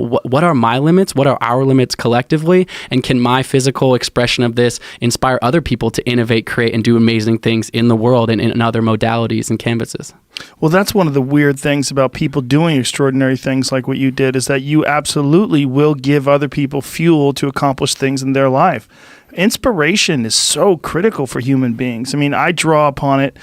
what are my limits? What are our limits collectively? And can my physical expression of this inspire other people to innovate, create, and do amazing things in the world and in other modalities and canvases? Well, that's one of the weird things about people doing extraordinary things like what you did, is that you absolutely will give other people fuel to accomplish things in their life. Inspiration is so critical for human beings. I mean, I draw upon it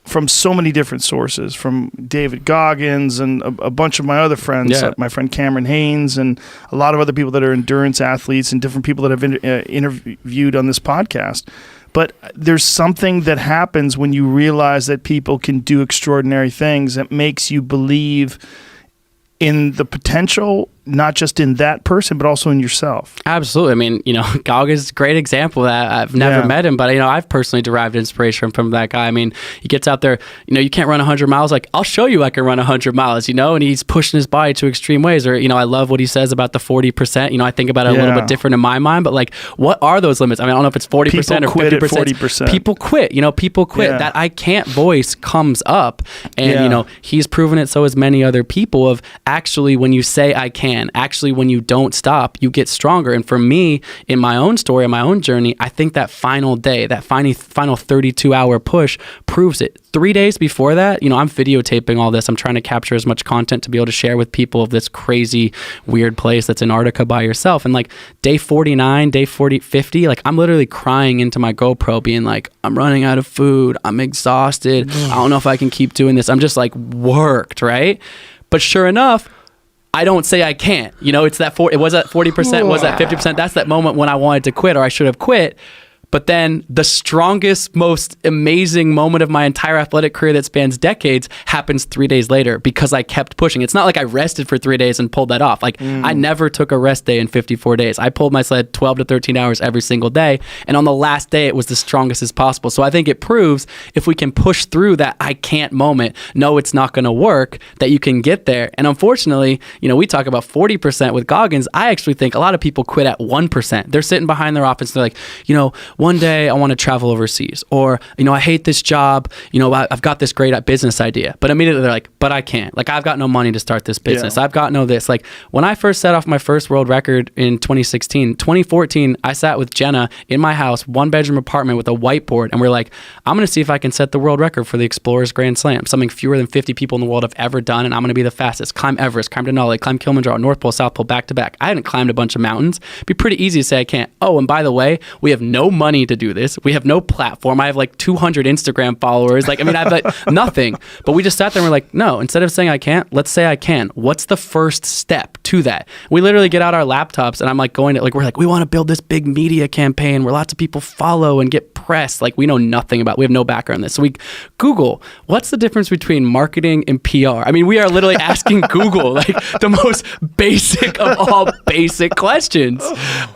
from so many different sources, from David Goggins and a bunch of my other friends, like my friend Cameron Haynes, and a lot of other people that are endurance athletes and different people that I've interviewed on this podcast. But there's something that happens when you realize that people can do extraordinary things that makes you believe in the potential, not just in that person, but also in yourself. Absolutely. I mean, Goggins is a great example of that. I've never met him, but, I've personally derived inspiration from that guy. I mean, he gets out there, you can't run 100 miles. Like, I'll show you I can run 100 miles, and he's pushing his body to extreme ways. Or, I love what he says about the 40%. I think about it a little bit different in my mind, but like, what are those limits? I mean, I don't know if it's 40% people or 50%. Quit at 40%. People quit, people quit. Yeah. That I can't voice comes up. And, he's proven it, so as many other people, of actually when you say I can, actually when you don't stop, you get stronger. And for me, in my own story, in my own journey, I think that final day, that final 32-hour push proves it. 3 days before that, I'm videotaping all this. I'm trying to capture as much content to be able to share with people of this crazy, weird place that's Antarctica by yourself. And like day 49, day 50, like I'm literally crying into my GoPro being like, I'm running out of food. I'm exhausted. I don't know if I can keep doing this. I'm just like worked, right? But sure enough, I don't say I can't. It's that it was at 40%, was that 50%. That's that moment when I wanted to quit, or I should have quit. But then the strongest, most amazing moment of my entire athletic career that spans decades happens 3 days later because I kept pushing. It's not like I rested for 3 days and pulled that off. Like I never took a rest day in 54 days. I pulled my sled 12 to 13 hours every single day. And on the last day, it was the strongest as possible. So I think it proves if we can push through that I can't moment, no, it's not going to work, that you can get there. And unfortunately, we talk about 40% with Goggins. I actually think a lot of people quit at 1%. They're sitting behind their office. They're like, one day I want to travel overseas, or, I hate this job. I've got this great business idea, but immediately they're like, but I can't, like, I've got no money to start this business. I've got no this. Like when I first set off my first world record in 2014, I sat with Jenna in my house, 1-bedroom apartment with a whiteboard. And we're like, I'm going to see if I can set the world record for the Explorers Grand Slam, something fewer than 50 people in the world have ever done. And I'm going to be the fastest. Climb Everest, climb Denali, climb Kilimanjaro, North Pole, South Pole, back to back. I hadn't climbed a bunch of mountains. It'd be pretty easy to say I can't. Oh, and by the way, we have no money to do this. We have no platform. I have like 200 Instagram followers. Like, I mean, I have like nothing. But we just sat there and we're like, no, instead of saying I can't, let's say I can. What's the first step to that? We literally get out our laptops and I'm like we're like, we want to build this big media campaign where lots of people follow and get press. Like we know nothing about, we have no background in this. So we Google, what's the difference between marketing and PR? I mean, we are literally asking Google like the most basic of all basic questions.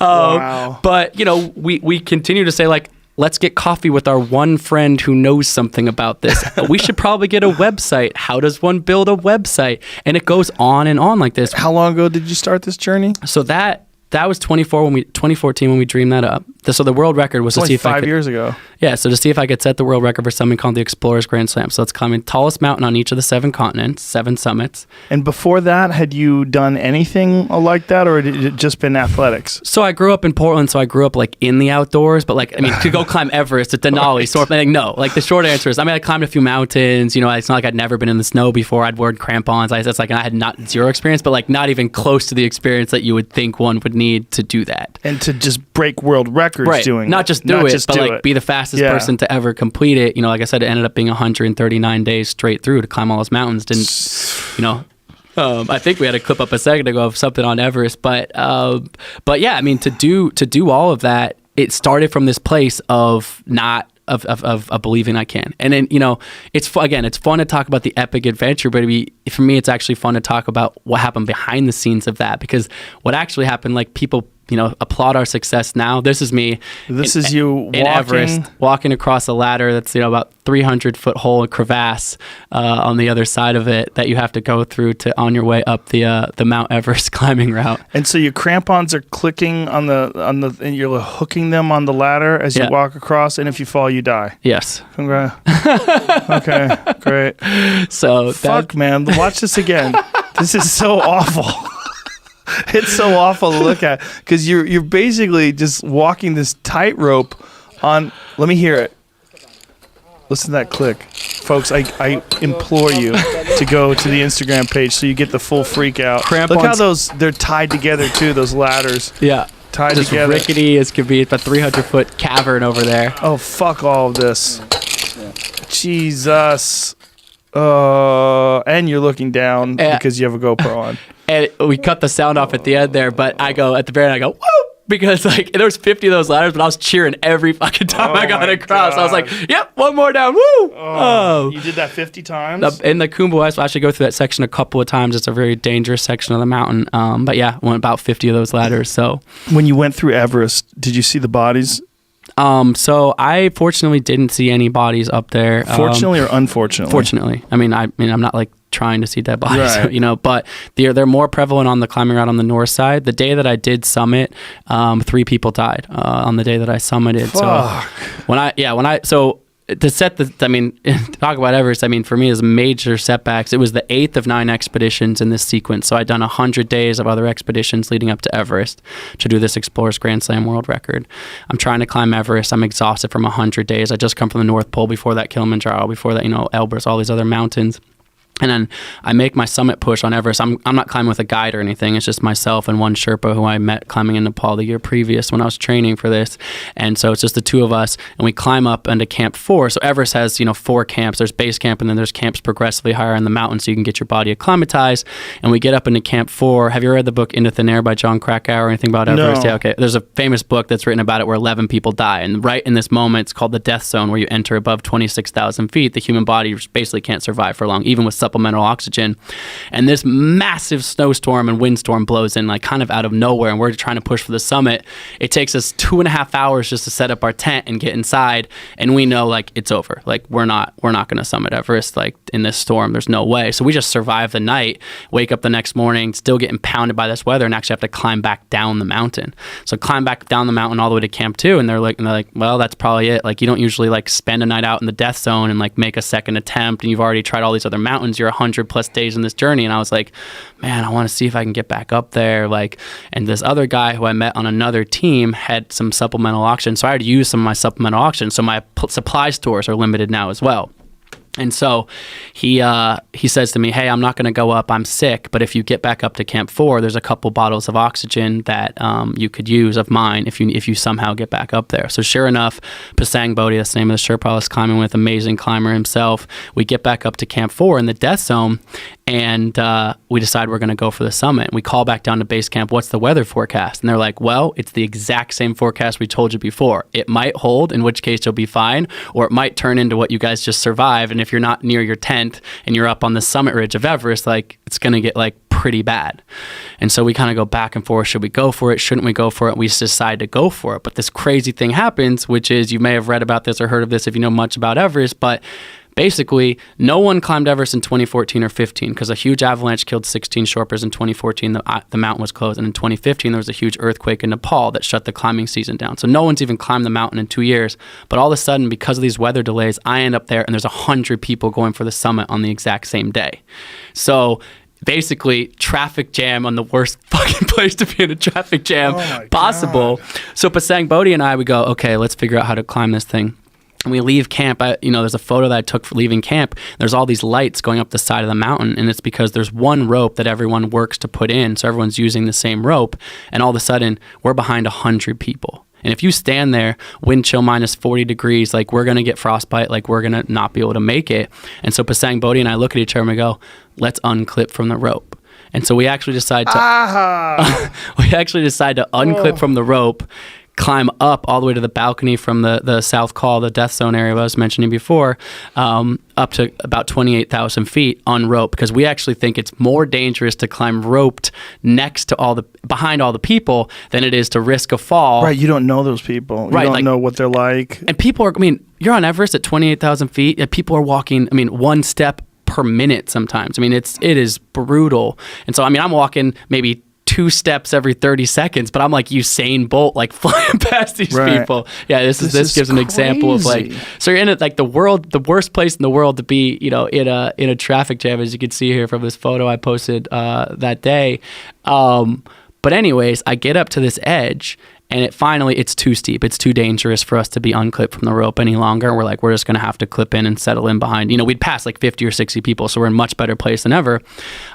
Wow. But, we continue to say like, let's get coffee with our one friend who knows something about this. We should probably get a website. How does one build a website? And it goes on and on like this. How long ago did you start this journey? So that was 2014 when we dreamed that up. So the world record was to see if I could, 5 years ago. Yeah, so to see if I could set the world record for something called the Explorers Grand Slam. So it's climbing tallest mountain on each of the 7 continents, 7 summits. And before that, had you done anything like that, or had it just been athletics? So I grew up in Portland, so I grew up like in the outdoors, but like, I mean, to go climb Everest at Denali, sort of like, no. Like the short answer is, I mean, I climbed a few mountains, it's not like I'd never been in the snow before. I'd worn crampons. I had zero experience, but like not even close to the experience that you would think one would need to do that. And to just break world records doing it. Not just do it, but like be the fastest Yeah. person to ever complete it. Like I said, it ended up being 139 days straight through to climb all those mountains. I think we had a clip up a second ago of something on Everest, but yeah, I mean, to do all of that, it started from this place of not of believing I can. And then, it's fun to talk about the epic adventure, but for me, it's actually fun to talk about what happened behind the scenes of that, because what actually happened, like people, applaud our success now. This is me. This is you in Everest, walking across a ladder that's, about 300-foot hole, a crevasse on the other side of it that you have to go through on your way up the Mount Everest climbing route. And so your crampons are clicking on the and you're hooking them on the ladder as you walk across, and if you fall, you die. Yes. Congrats. Okay, great. So fuck, man, watch this again. This is so awful. It's so awful to look at because you're basically just walking this tightrope on. Let me hear it. Listen to that click. Folks, I implore you to go to the Instagram page so you get the full freak out. Look how they're tied together too, those ladders. Yeah. Tied just together. Rickety as could be. It's a 300-foot cavern over there. Oh, fuck all of this. Jesus. And you're looking down because you have a GoPro on. And we cut the sound off at the end there, but I go, at the very end, I go, woo! Because like there was 50 of those ladders, but I was cheering every fucking time I got across. I was like, "Yep, one more down, woo!" Oh. You did that 50 times? In the Kumbu West, I actually go through that section a couple of times. It's a very dangerous section of the mountain. But yeah, went about 50 of those ladders. So when you went through Everest, did you see the bodies? So I fortunately didn't see any bodies up there. Fortunately or unfortunately? Fortunately. I mean, I'm not like trying to see dead bodies, right. But they're more prevalent on the climbing route on the north side. The day that I did summit, 3 people died on the day that I summited. Fuck. So to talk about Everest, I mean, for me, it was major setbacks. It was the 8th of 9 expeditions in this sequence. So I'd done 100 days of other expeditions leading up to Everest to do this Explorers Grand Slam world record. I'm trying to climb Everest. I'm exhausted from 100 days. I just come from the North Pole, before that Kilimanjaro, before that, Elbrus, all these other mountains. And then I make my summit push on Everest. I'm not climbing with a guide or anything. It's just myself and one Sherpa who I met climbing in Nepal the year previous when I was training for this. And so it's just the two of us, and we climb up into Camp 4. So Everest has, 4 camps. There's base camp, and then there's camps progressively higher in the mountain so you can get your body acclimatized. And we get up into Camp 4. Have you read the book Into Thin Air by John Krakauer or anything about Everest? No. Yeah, okay. There's a famous book that's written about it where 11 people die. And right in this moment, it's called the death zone, where you enter above 26,000 feet. The human body basically can't survive for long, even with supplemental oxygen. And this massive snowstorm and windstorm blows in like kind of out of nowhere, and we're trying to push for the summit. It takes us 2.5 hours just to set up our tent and get inside, and we know like it's over. Like we're not going to summit Everest like in this storm. There's no way. So we just survive the night, wake up the next morning, still getting pounded by this weather, and actually have to climb back down the mountain. So climb back down the mountain all the way to Camp 2, and they're like, well, that's probably it. Like you don't usually like spend a night out in the death zone and like make a second attempt, and you've already tried all these other mountains. You're 100+ days in this journey. And I was like, man, I want to see if I can get back up there. Like, and this other guy who I met on another team had some supplemental oxygen. So I had to use some of my supplemental oxygen. So my supply stores are limited now as well. And so he says to me, hey, I'm not going to go up. I'm sick. But if you get back up to Camp 4, there's a couple bottles of oxygen that you could use of mine if you somehow get back up there. So sure enough, Pasang Bodhi, that's the name of the Sherpa I was climbing with, amazing climber himself. We get back up to Camp 4 in the death zone, and we decide we're going to go for the summit. We call back down to base camp, what's the weather forecast? And they're like, well, it's the exact same forecast we told you before. It might hold, in which case you'll be fine, or it might turn into what you guys just survived. And if you're not near your tent and you're up on the summit ridge of Everest, like it's going to get like pretty bad. And so we kind of go back and forth. Should we go for it? Shouldn't we go for it? We just decide to go for it. But this crazy thing happens, which is, you may have read about this or heard of this if you know much about Everest, but basically, no one climbed Everest in 2014 or 15 because a huge avalanche killed 16 Sherpas in 2014. The mountain was closed. And in 2015, there was a huge earthquake in Nepal that shut the climbing season down. So no one's even climbed the mountain in 2 years. But all of a sudden, because of these weather delays, I end up there and there's 100 people going for the summit on the exact same day. So basically, traffic jam on the worst fucking place to be in a traffic jam possible. God. So Pasang Bodhi and I, we go, okay, let's figure out how to climb this thing. And we leave camp. There's a photo that I took for leaving camp. There's all these lights going up the side of the mountain, and it's because there's one rope that everyone works to put in, so everyone's using the same rope. And all of a sudden, we're behind 100 people. And if you stand there, wind chill minus 40 degrees, like we're going to get frostbite, like we're going to not be able to make it. And so Pasang Bodhi and I look at each other and we go, let's unclip from the rope. And so we actually decide to unclip from the rope, climb up all the way to the balcony from the South Call, the death zone area I was mentioning before, up to about 28,000 feet on rope, because we actually think it's more dangerous to climb roped next to behind all the people than it is to risk a fall. Right, you don't know those people. You don't know what they're like. And people are, you're on Everest at 28,000 feet, and people are walking, one step per minute sometimes. It is brutal. And so, I'm walking maybe 2 2 steps every 30 seconds, but I'm like Usain Bolt, like flying past these people. Yeah, this gives an example of like, so you're in it like the worst place in the world to be, in a traffic jam, as you can see here from this photo I posted that day. But anyways, I get up to this edge, and it's too steep. It's too dangerous for us to be unclipped from the rope any longer. We're like, we're just going to have to clip in and settle in behind. We'd passed like 50 or 60 people, so we're in a much better place than ever.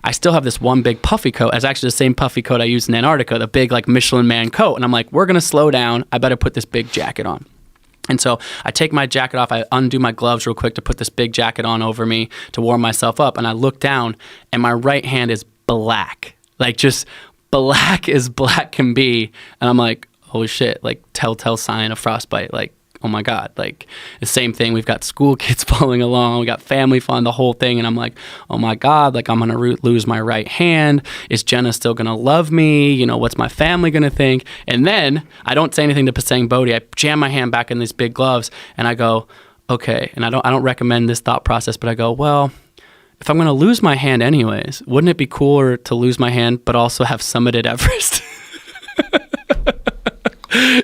I still have this one big puffy coat. It's actually the same puffy coat I used in Antarctica, the big like Michelin Man coat. And I'm like, we're going to slow down. I better put this big jacket on. And so I take my jacket off. I undo my gloves real quick to put this big jacket on over me to warm myself up. And I look down, and my right hand is black, like just black as black can be. And I'm like, holy shit, like telltale sign of frostbite. Like, oh my God, like the same thing. We've got school kids following along. We got family fun, the whole thing. And I'm like, oh my God, like I'm going to lose my right hand. Is Jenna still going to love me? What's my family going to think? And then I don't say anything to Pasang Bodhi. I jam my hand back in these big gloves and I go, okay. And I don't recommend this thought process, but I go, well, if I'm going to lose my hand anyways, wouldn't it be cooler to lose my hand, but also have summited Everest?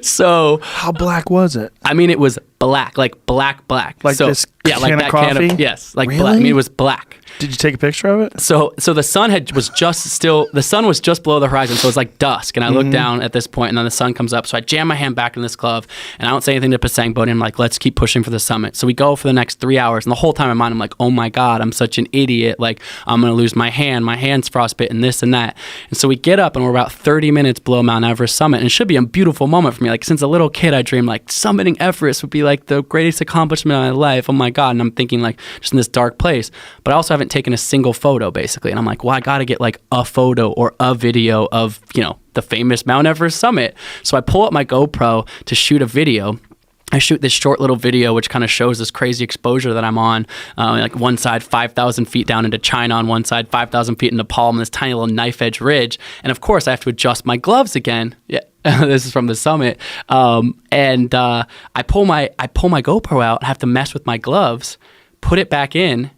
So how black was it? I mean, it was black, like black. Like so, this yeah, can like of that coffee? can of, yes, like really? black. I mean, it was black. Did you take a picture of it? So the sun was just below the horizon, so it was like dusk, and I look down at this point, and then the sun comes up, so I jam my hand back in this glove, and I don't say anything to Pasang Bodhi. I'm like, let's keep pushing for the summit. So we go for the next 3 hours, and the whole time in my mind, I'm like, oh my God, I'm such an idiot, like, I'm gonna lose my hand's frostbitten, and this and that. And so we get up, and we're about 30 minutes below Mount Everest summit, and it should be a beautiful moment for me. Like, since a little kid, I dreamed, like, summiting Everest would be, like, the greatest accomplishment of my life. Oh my God. And I'm thinking, like, just in this dark place. But I also haven't taken a single photo, basically. And I'm like, well, I got to get, like, a photo or a video of, the famous Mount Everest summit. So I pull up my GoPro to shoot a video. I shoot this short little video which kind of shows this crazy exposure that I'm on. Like one side 5,000 feet down into China, on one side 5,000 feet in Nepal, on this tiny little knife edge ridge. And of course I have to adjust my gloves again. Yeah, this is from the summit. I pull my GoPro out and have to mess with my gloves, put it back in,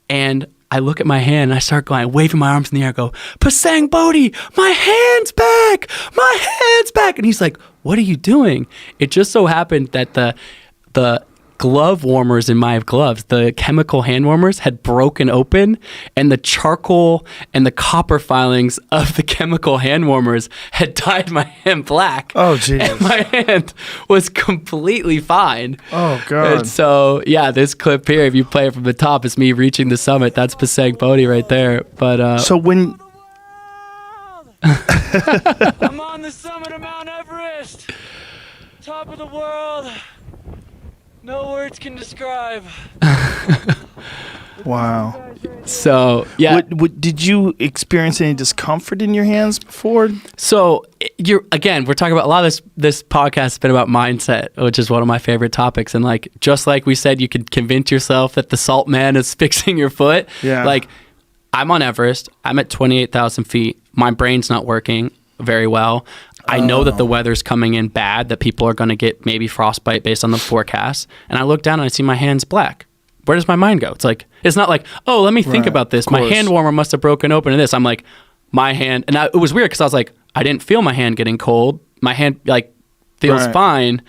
and I look at my hand and I start going, waving my arms in the air, go, Pasang Bodhi, my hand's back, my hand's back. And he's like, what are you doing? It just so happened that the glove warmers in my gloves, the chemical hand warmers, had broken open, and the charcoal and the copper filings of the chemical hand warmers had dyed my hand black. Oh, jeez. And my hand was completely fine. Oh, God. And so, yeah, this clip here, if you play it from the top, is me reaching the summit. That's Pasang Bodhi right there. But so when I'm on the summit of Mount Everest, top of the world. No words can describe. wow. So, yeah. Did you experience any discomfort in your hands before? So, we're talking about a lot of this podcast has been about mindset, which is one of my favorite topics. And like, just like we said, you could convince yourself that the salt man is fixing your foot. Yeah. Like, I'm on Everest. I'm at 28,000 feet. My brain's not working very well. I know that the weather's coming in bad, that people are going to get maybe frostbite based on the forecast. And I look down and I see my hand's black. Where does my mind go? It's not like, oh, let me think about this. My hand warmer must have broken open in this. I'm like, my hand. And it was weird because I was like, I didn't feel my hand getting cold. My hand feels fine,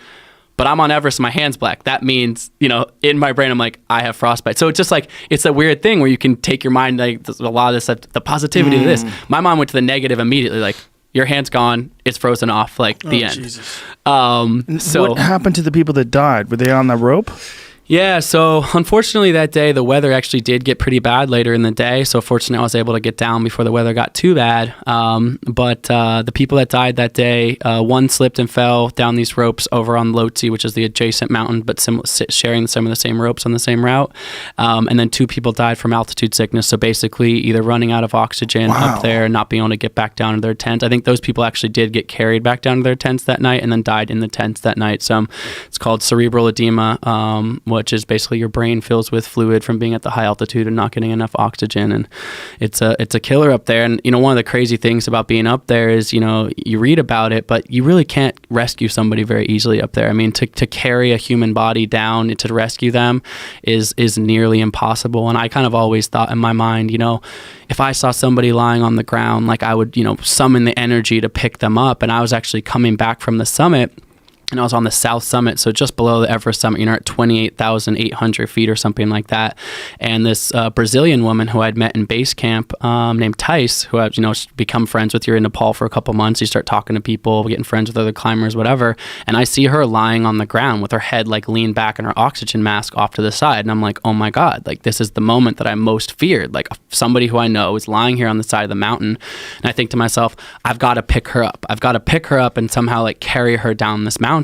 but I'm on Everest and my hand's black. That means, in my brain, I'm like, I have frostbite. So it's just like, it's a weird thing where you can take your mind, like a lot of this, the positivity of this. My mind went to the negative immediately, like, your hand's gone. It's frozen off. Like the end. Jesus. So what happened to the people that died? Were they on the rope? Yeah, so unfortunately that day, the weather actually did get pretty bad later in the day. So fortunately, I was able to get down before the weather got too bad. But the people that died that day, one slipped and fell down these ropes over on Lhotse, which is the adjacent mountain, but sharing some of the same ropes on the same route. And then 2 people died from altitude sickness. So basically either running out of oxygen up there and not being able to get back down to their tent. I think those people actually did get carried back down to their tents that night and then died in the tents that night. So it's called cerebral edema, which is basically your brain fills with fluid from being at the high altitude and not getting enough oxygen. And it's a killer up there. And, one of the crazy things about being up there is, you read about it, but you really can't rescue somebody very easily up there. I mean, to carry a human body down to rescue them is nearly impossible. And I kind of always thought in my mind, if I saw somebody lying on the ground, like I would, summon the energy to pick them up. And I was actually coming back from the summit, and I was on the south summit, so just below the Everest summit, at 28,800 feet or something like that. And this Brazilian woman who I'd met in base camp named Tice, who I've become friends with. You're in Nepal for a couple months, you start talking to people, getting friends with other climbers, whatever. And I see her lying on the ground with her head like leaned back and her oxygen mask off to the side. And I'm like, oh my God, like this is the moment that I most feared. Like somebody who I know is lying here on the side of the mountain. And I think to myself, I've got to pick her up. I've got to pick her up and somehow like carry her down this mountain.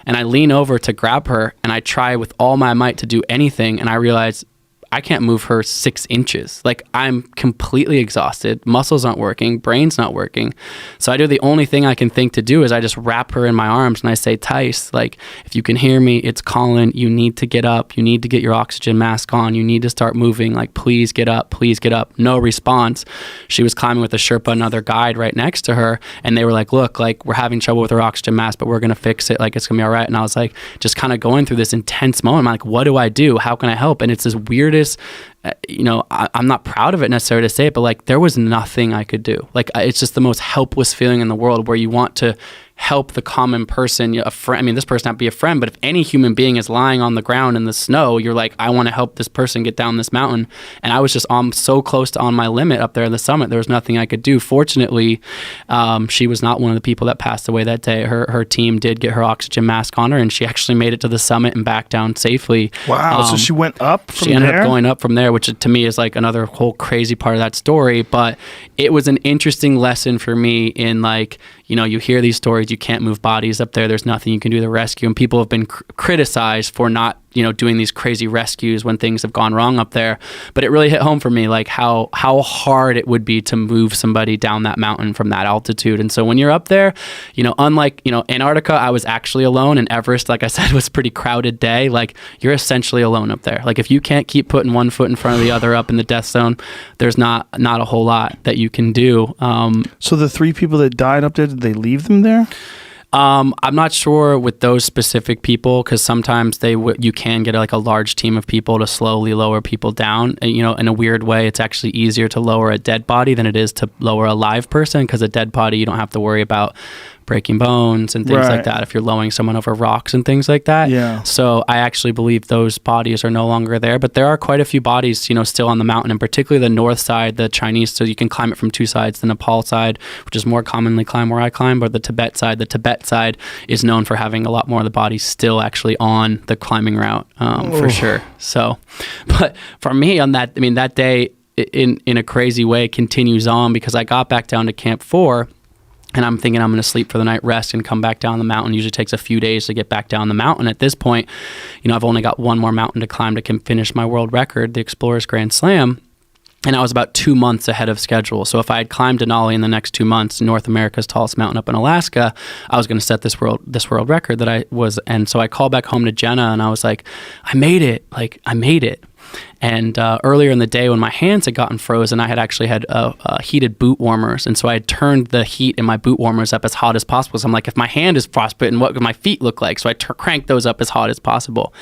And I lean over to grab her and I try with all my might to do anything, and I realize I can't move her 6 inches. Like I'm completely exhausted. Muscles aren't working. Brain's not working. So I do the only thing I can think to do is I just wrap her in my arms and I say, Tice, like if you can hear me, it's Colin. You need to get up. You need to get your oxygen mask on. You need to start moving. Like please get up. Please get up. No response. She was climbing with a Sherpa, another guide right next to her. And they were like, look, like we're having trouble with her oxygen mask, but we're going to fix it. Like it's going to be all right. And I was like, just kind of going through this intense moment. I'm like, what do I do? How can I help? And it's this weirdest, I'm not proud of it necessarily to say it, but like there was nothing I could do. Like it's just the most helpless feeling in the world where you want to help the common person, a friend. I mean, this person not be a friend, but if any human being is lying on the ground in the snow, you're like, I want to help this person get down this mountain. And I was just so close to on my limit up there at the summit. There was nothing I could do. Fortunately, she was not one of the people that passed away that day. Her team did get her oxygen mask on her, and she actually made it to the summit and back down safely. Wow. So she went up from there? She ended up going up from there, which to me is like another whole crazy part of that story. But it was an interesting lesson for me in like, you hear these stories, you can't move bodies up there, there's nothing you can do to rescue, and people have been criticized for not doing these crazy rescues when things have gone wrong up there. But it really hit home for me, like how hard it would be to move somebody down that mountain from that altitude. And so when you're up there, unlike Antarctica, I was actually alone, and Everest, like I said, was a pretty crowded day. Like you're essentially alone up there. Like if you can't keep putting one foot in front of the other up in the death zone, there's not a whole lot that you can do. So the 3 people that died up there, did they leave them there? I'm not sure with those specific people, because sometimes you can get like a large team of people to slowly lower people down. And, in a weird way, it's actually easier to lower a dead body than it is to lower a live person, because a dead body, you don't have to worry about breaking bones and things like that if you're lowering someone over rocks and things like that. Yeah. So I actually believe those bodies are no longer there, but there are quite a few bodies, still on the mountain, and particularly the north side, the Chinese, so you can climb it from 2 sides, the Nepal side, which is more commonly climbed where I climb, or the Tibet side is known for having a lot more of the bodies still actually on the climbing route, for sure. So, but for me on that, that day in a crazy way continues on, because I got back down to Camp 4, and I'm thinking I'm going to sleep for the night, rest, and come back down the mountain. Usually takes a few days to get back down the mountain. At this point, I've only got one more mountain to climb to finish my world record, the Explorers Grand Slam. And I was about 2 months ahead of schedule. So if I had climbed Denali in the next 2 months, North America's tallest mountain up in Alaska, I was going to set this world record that I was. And so I called back home to Jenna, and I was like, I made it. Like, I made it. And earlier in the day, when my hands had gotten frozen, I had actually had heated boot warmers. And so I had turned the heat in my boot warmers up as hot as possible. So I'm like, if my hand is frostbitten, what would my feet look like? So I cranked those up as hot as possible.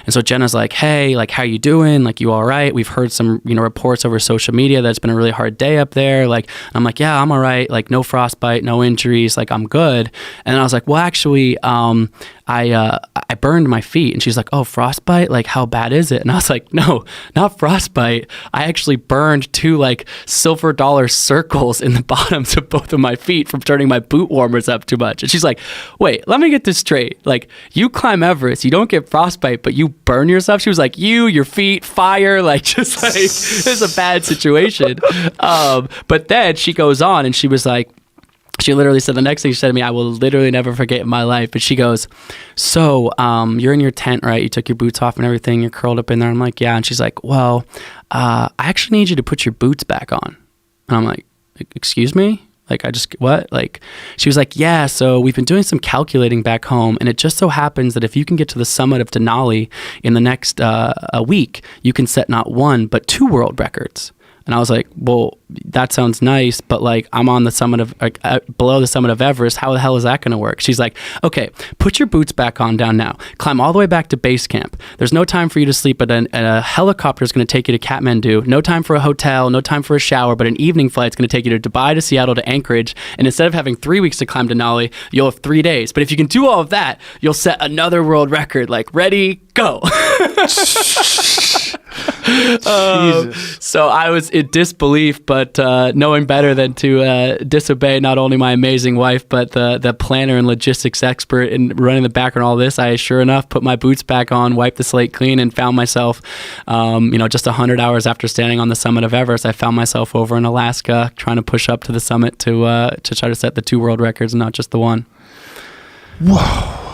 And so Jenna's like, hey, like, how you doing? Like, you all right? We've heard some, reports over social media that it's been a really hard day up there. Like, I'm like, yeah, I'm all right. Like, no frostbite, no injuries. Like, I'm good. And I was like, well, actually, I burned my feet. And she's like, oh, frostbite? Like, how bad is it? And I was like, no, not frostbite. I actually burned 2 like silver dollar circles in the bottoms of both of my feet from turning my boot warmers up too much. And she's like, wait, let me get this straight. Like, you climb Everest, you don't get frostbite, but you burn yourself? She was like, your feet, fire, like, just like, it's a bad situation. But then she goes on and she was like, she literally said, the next thing she said to me, I will literally never forget in my life. But she goes, so you're in your tent, right? You took your boots off and everything. You're curled up in there. I'm like, yeah. And she's like, well, I actually need you to put your boots back on. And I'm like, excuse me? Like, I just, what? Like, she was like, yeah, so we've been doing some calculating back home, and it just so happens that if you can get to the summit of Denali in the next a week, you can set not one, but 2 world records. And I was like, well, that sounds nice, but like, I'm on the summit of, below the summit of Everest. How the hell is that going to work? She's like, okay, put your boots back on down now. Climb all the way back to base camp. There's no time for you to sleep, but a helicopter is going to take you to Kathmandu. No time for a hotel, no time for a shower, but an evening flight is going to take you to Dubai, to Seattle, to Anchorage. And instead of having 3 weeks to climb Denali, you'll have 3 days. But if you can do all of that, you'll set another world record. Like, ready, go. So I was in disbelief, but knowing better than to disobey not only my amazing wife, but the planner and logistics expert in running the background all this, I sure enough put my boots back on, wiped the slate clean, and found myself, just 100 hours after standing on the summit of Everest, I found myself over in Alaska trying to push up to the summit to try to set the 2 world records, not just the one. Whoa.